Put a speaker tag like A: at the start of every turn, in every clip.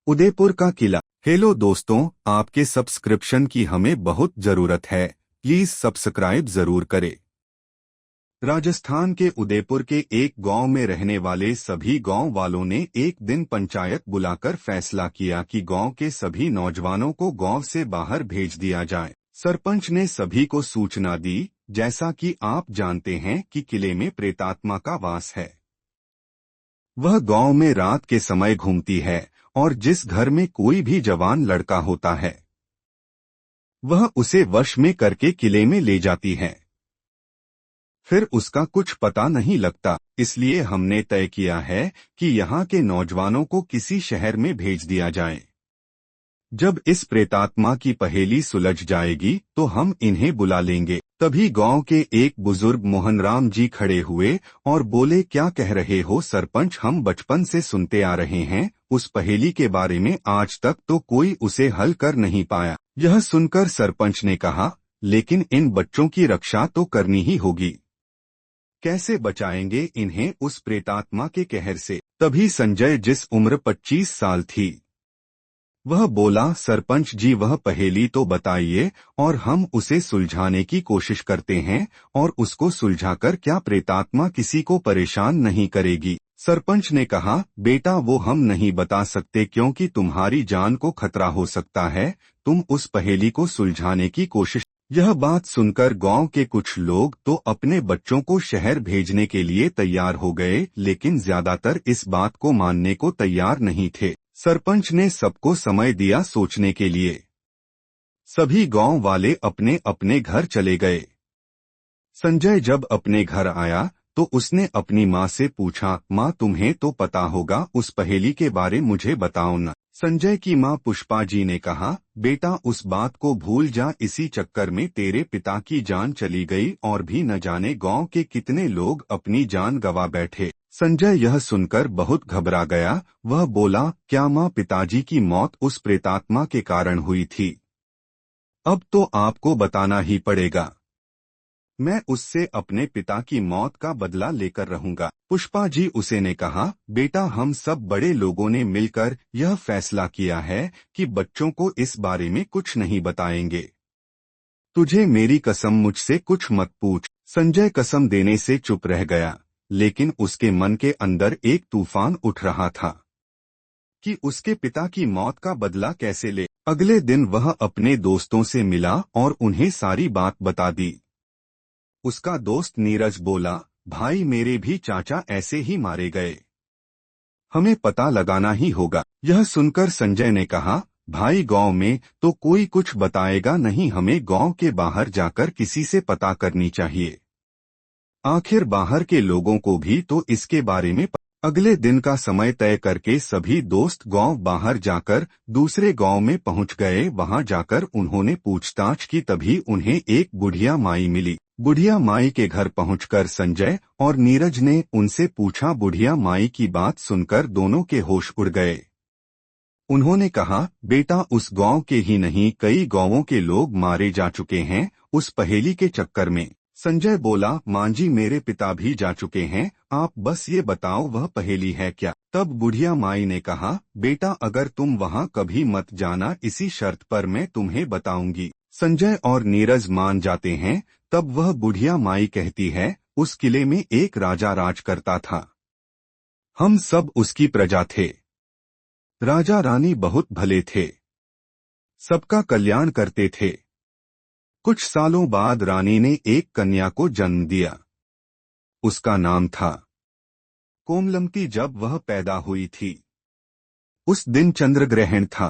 A: उदयपुर का किला। हेलो दोस्तों, आपके सब्सक्रिप्शन की हमें बहुत जरूरत है। प्लीज सब्सक्राइब जरूर करें। राजस्थान के उदयपुर के एक गांव में रहने वाले सभी गांव वालों ने एक दिन पंचायत बुलाकर फैसला किया कि गांव के सभी नौजवानों को गांव से बाहर भेज दिया जाए। सरपंच ने सभी को सूचना दी, जैसा कि आप जानते हैं कि किले में प्रेतात्मा का वास है। वह गांव में रात के समय घूमती है और जिस घर में कोई भी जवान लड़का होता है वह उसे वश में करके किले में ले जाती है। फिर उसका कुछ पता नहीं लगता, इसलिए हमने तय किया है कि यहाँ के नौजवानों को किसी शहर में भेज दिया जाए। जब इस प्रेतात्मा की पहेली सुलझ जाएगी तो हम इन्हें बुला लेंगे। तभी गांव के एक बुजुर्ग मोहनराम जी खड़े हुए और बोले, क्या कह रहे हो सरपंच? हम बचपन से सुनते आ रहे हैं उस पहेली के बारे में, आज तक तो कोई उसे हल कर नहीं पाया। यह सुनकर सरपंच ने कहा, लेकिन इन बच्चों की रक्षा तो करनी ही होगी। कैसे बचाएंगे इन्हें उस प्रेतात्मा के कहर से? तभी संजय, जिस उम्र 25 साल थी, वह बोला, सरपंच जी वह पहेली तो बताइए और हम उसे सुलझाने की कोशिश करते हैं, और उसको सुलझाकर क्या प्रेतात्मा किसी को परेशान नहीं करेगी? सरपंच ने कहा, बेटा वो हम नहीं बता सकते क्योंकि तुम्हारी जान को खतरा हो सकता है। तुम उस पहेली को सुलझाने की कोशिश। यह बात सुनकर गांव के कुछ लोग तो अपने बच्चों को शहर भेजने के लिए तैयार हो गए, लेकिन ज्यादातर इस बात को मानने को तैयार नहीं थे। सरपंच ने सबको समय दिया सोचने के लिए। सभी गांव वाले अपने अपने घर चले गए। संजय जब अपने घर आया तो उसने अपनी माँ से पूछा, माँ तुम्हें तो पता होगा उस पहेली के बारे, मुझे बताओ न। संजय की माँ पुष्पा जी ने कहा, बेटा उस बात को भूल जा, इसी चक्कर में तेरे पिता की जान चली गई और भी न जाने गांव के कितने लोग अपनी जान गंवा बैठे। संजय यह सुनकर बहुत घबरा गया। वह बोला, क्या माँ पिताजी की मौत उस प्रेतात्मा के कारण हुई थी? अब तो आपको बताना ही पड़ेगा। मैं उससे अपने पिता की मौत का बदला लेकर रहूंगा। पुष्पा जी उसे ने कहा, बेटा हम सब बड़े लोगों ने मिलकर यह फैसला किया है कि बच्चों को इस बारे में कुछ नहीं बताएंगे। तुझे मेरी कसम, मुझसे कुछ मत पूछ। संजय कसम देने से चुप रह गया, लेकिन उसके मन के अंदर एक तूफान उठ रहा था कि उसके पिता की मौत का बदला कैसे ले। अगले दिन वह अपने दोस्तों से मिला और उन्हें सारी बात बता दी। उसका दोस्त नीरज बोला, भाई मेरे भी चाचा ऐसे ही मारे गए, हमें पता लगाना ही होगा। यह सुनकर संजय ने कहा, भाई गांव में तो कोई कुछ बताएगा नहीं, हमें गांव के बाहर जाकर किसी से पता करनी चाहिए। आखिर बाहर के लोगों को भी तो इसके बारे में अगले दिन का समय तय करके सभी दोस्त गांव बाहर जाकर दूसरे गांव में पहुंच गए। वहां जाकर उन्होंने पूछताछ की, तभी उन्हें एक बुढ़िया माई मिली। बुढ़िया माई के घर पहुंचकर संजय और नीरज ने उनसे पूछा। बुढ़िया माई की बात सुनकर दोनों के होश उड़ गए। उन्होंने कहा, बेटा उस गांव के ही नहीं कई गांवों के लोग मारे जा चुके हैं उस पहेली के चक्कर में। संजय बोला, मां जी मेरे पिता भी जा चुके हैं, आप बस ये बताओ वह पहेली है क्या? तब बुढ़िया माई ने कहा, बेटा अगर तुम वहां कभी मत जाना, इसी शर्त पर मैं तुम्हें बताऊंगी। संजय और नीरज मान जाते हैं। तब वह बुढ़िया माई कहती है, उस किले में एक राजा राज करता था, हम सब उसकी प्रजा थे। राजा रानी बहुत भले थे, सबका कल्याण करते थे। कुछ सालों बाद रानी ने एक कन्या को जन्म दिया, उसका नाम था कोमलमती। जब वह पैदा हुई थी उस दिन चंद्र ग्रहण था।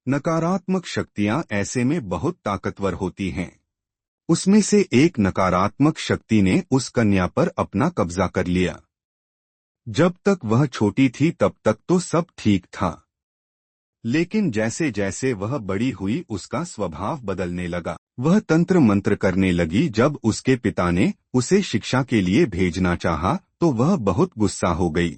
A: नकारात्मक शक्तियां ऐसे में बहुत ताकतवर होती हैं। उसमें से एक नकारात्मक शक्ति ने उस कन्या पर अपना कब्जा कर लिया। जब तक वह छोटी थी तब तक तो सब ठीक था, लेकिन जैसे जैसे वह बड़ी हुई उसका स्वभाव बदलने लगा। वह तंत्र मंत्र करने लगी। जब उसके पिता ने उसे शिक्षा के लिए भेजना चाहा तो वह बहुत गुस्सा हो गई।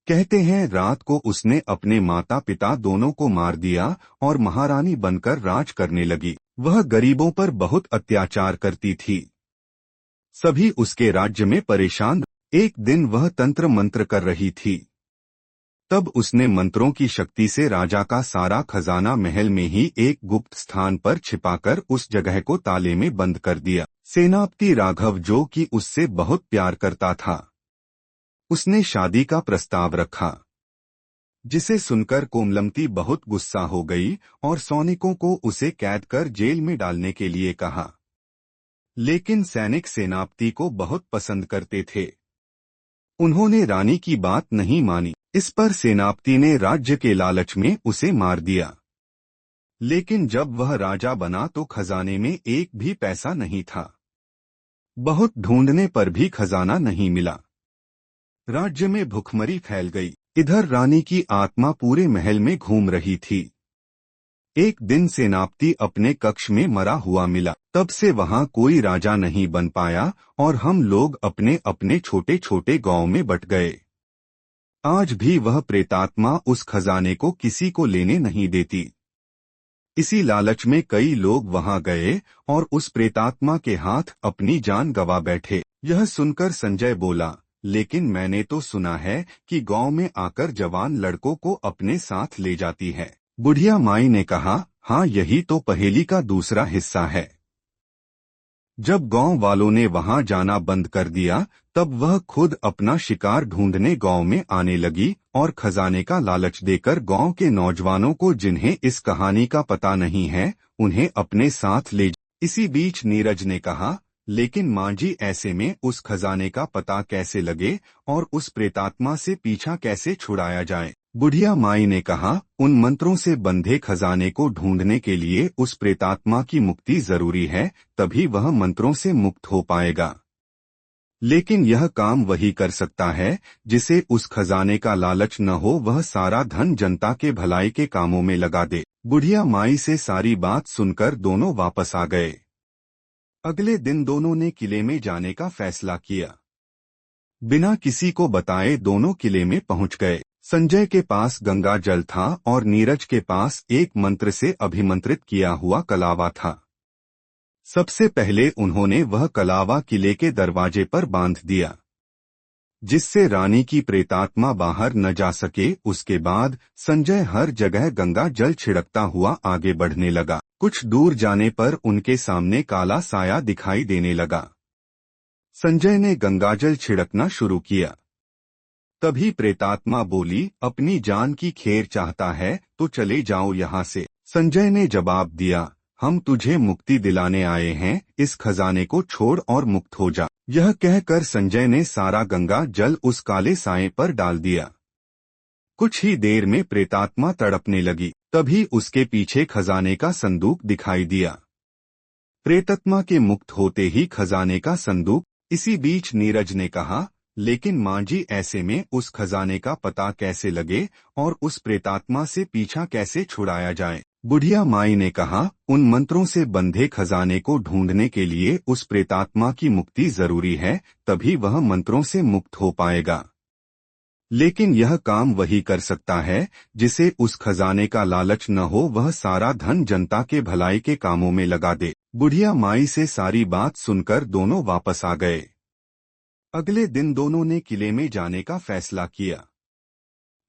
A: कहते हैं रात को उसने अपने माता पिता दोनों को मार दिया और महारानी बनकर राज करने लगी। वह गरीबों पर बहुत अत्याचार करती थी। सभी उसके राज्य में परेशान। एक दिन वह तंत्र मंत्र कर रही थी। तब उसने मंत्रों की शक्ति से राजा का सारा खजाना महल में ही एक गुप्त स्थान पर छिपाकर उस जगह को ताले में बंद कर दिया। सेनापति राघव, जो कि उससे बहुत प्यार करता था, उसने शादी का प्रस्ताव रखा, जिसे सुनकर कोमलमती बहुत गुस्सा हो गई और सैनिकों को उसे कैद कर जेल में डालने के लिए कहा। लेकिन सैनिक सेनापति को बहुत पसंद करते थे। उन्होंने रानी की बात नहीं मानी। इस पर सेनापति ने राज्य के लालच में उसे मार दिया। लेकिन जब वह राजा बना तो खजाने में एक भी पैसा नहीं था। बहुत ढूंढने पर भी खजाना नहीं मिला। राज्य में भुखमरी फैल गई। इधर रानी की आत्मा पूरे महल में घूम रही थी। एक दिन सेनापति अपने कक्ष में मरा हुआ मिला। तब से वहां कोई राजा नहीं बन पाया और हम लोग अपने अपने छोटे छोटे गांव में बट गए। आज भी वह प्रेतात्मा उस खजाने को किसी को लेने नहीं देती। इसी लालच में कई लोग वहां गए और उस प्रेतात्मा के हाथ अपनी जान गंवा बैठे। यह सुनकर संजय बोला, लेकिन मैंने तो सुना है कि गांव में आकर जवान लड़कों को अपने साथ ले जाती है। बुढ़िया माई ने कहा, हाँ, यही तो पहेली का दूसरा हिस्सा है। जब गांव वालों ने वहां जाना बंद कर दिया, तब वह खुद अपना शिकार ढूंढने गांव में आने लगी और खजाने का लालच देकर गांव के नौजवानों को, जिन्हें इस कहानी का पता नहीं है, उन्हें अपने साथ ले। इसी बीच नीरज ने कहा, लेकिन माँ जी, ऐसे में उस खजाने का पता कैसे लगे और उस प्रेतात्मा से पीछा कैसे छुड़ाया जाए? बुढ़िया माई ने कहा, उन मंत्रों से बंधे खजाने को ढूंढने के लिए उस प्रेतात्मा की मुक्ति जरूरी है, तभी वह मंत्रों से मुक्त हो पाएगा। लेकिन यह काम वही कर सकता है जिसे उस खजाने का लालच न हो, वह सारा धन जनता के भलाई के कामों में लगा दे। बुढ़िया माई से सारी बात सुनकर दोनों वापस आ गए। अगले दिन दोनों ने किले में जाने का फैसला किया। बिना किसी को बताए दोनों किले में पहुंच गए। संजय के पास गंगा जल था और नीरज के पास एक मंत्र से अभिमंत्रित किया हुआ कलावा था। सबसे पहले उन्होंने वह कलावा किले के दरवाजे पर बांध दिया, जिससे रानी की प्रेतात्मा बाहर न जा सके। उसके बाद संजय हर जगह गंगा जल छिड़कता हुआ आगे बढ़ने लगा। कुछ दूर जाने पर उनके सामने काला साया दिखाई देने लगा। संजय ने गंगाजल छिड़कना शुरू किया। तभी प्रेतात्मा बोली, अपनी जान की खैर चाहता है तो चले जाओ यहाँ से। संजय ने जवाब दिया, हम तुझे मुक्ति दिलाने आए हैं, इस खजाने को छोड़ और मुक्त हो जा। यह कहकर संजय ने सारा गंगा जल उस काले साए पर डाल दिया। कुछ ही देर में प्रेतात्मा तड़पने लगी। तभी उसके पीछे खजाने का संदूक दिखाई दिया। प्रेतात्मा के मुक्त होते ही खजाने का संदूक। इसी बीच नीरज ने कहा, लेकिन माँ जी, ऐसे में उस खजाने का पता कैसे लगे और उस प्रेतात्मा से पीछा कैसे छुड़ाया जाए? बुढ़िया माई ने कहा, उन मंत्रों से बंधे खजाने को ढूंढने के लिए उस प्रेतात्मा की मुक्ति जरूरी है, तभी वह मंत्रों से मुक्त हो पाएगा। लेकिन यह काम वही कर सकता है जिसे उस खजाने का लालच न हो, वह सारा धन जनता के भलाई के कामों में लगा दे। बुढ़िया माई से सारी बात सुनकर दोनों वापस आ गए। अगले दिन दोनों ने किले में जाने का फैसला किया।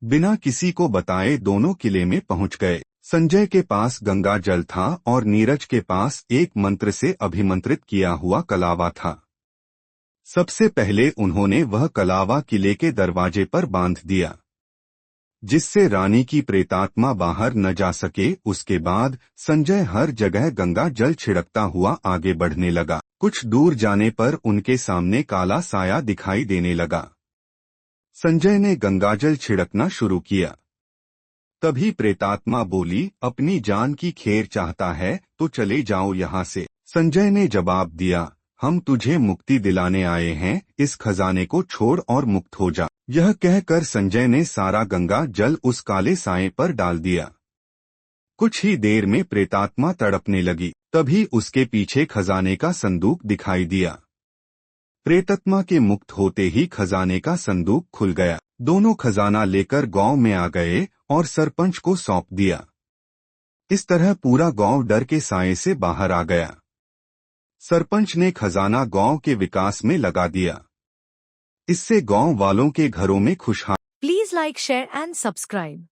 A: बिना किसी को बताए दोनों किले में पहुंच गए। संजय के पास गंगा जल था और नीरज के पास एक मंत्र से अभिमंत्रित किया हुआ कलावा था। सबसे पहले उन्होंने वह कलावा किले के दरवाजे पर बांध दिया, जिससे रानी की प्रेतात्मा बाहर न जा सके। उसके बाद संजय हर जगह गंगा जल छिड़कता हुआ आगे बढ़ने लगा। कुछ दूर जाने पर उनके सामने काला साया दिखाई देने लगा। संजय ने गंगाजल छिड़कना शुरू किया। तभी प्रेतात्मा बोली, अपनी जान की खैर चाहता है तो चले जाओ यहाँ से। संजय ने जवाब दिया, हम तुझे मुक्ति दिलाने आए हैं, इस खजाने को छोड़ और मुक्त हो जा। यह कहकर संजय ने सारा गंगा जल उस काले साए पर डाल दिया। कुछ ही देर में प्रेतात्मा तड़पने लगी। तभी उसके पीछे खजाने का संदूक दिखाई दिया। प्रेतात्मा के मुक्त होते ही खजाने का संदूक खुल गया। दोनों खजाना लेकर गांव में आ गए और सरपंच को सौंप दिया। इस तरह पूरा गांव डर के साए से बाहर आ गया। सरपंच ने खजाना गांव के विकास में लगा दिया। इससे गांव वालों के घरों में खुशहाली।
B: Please like, share and subscribe.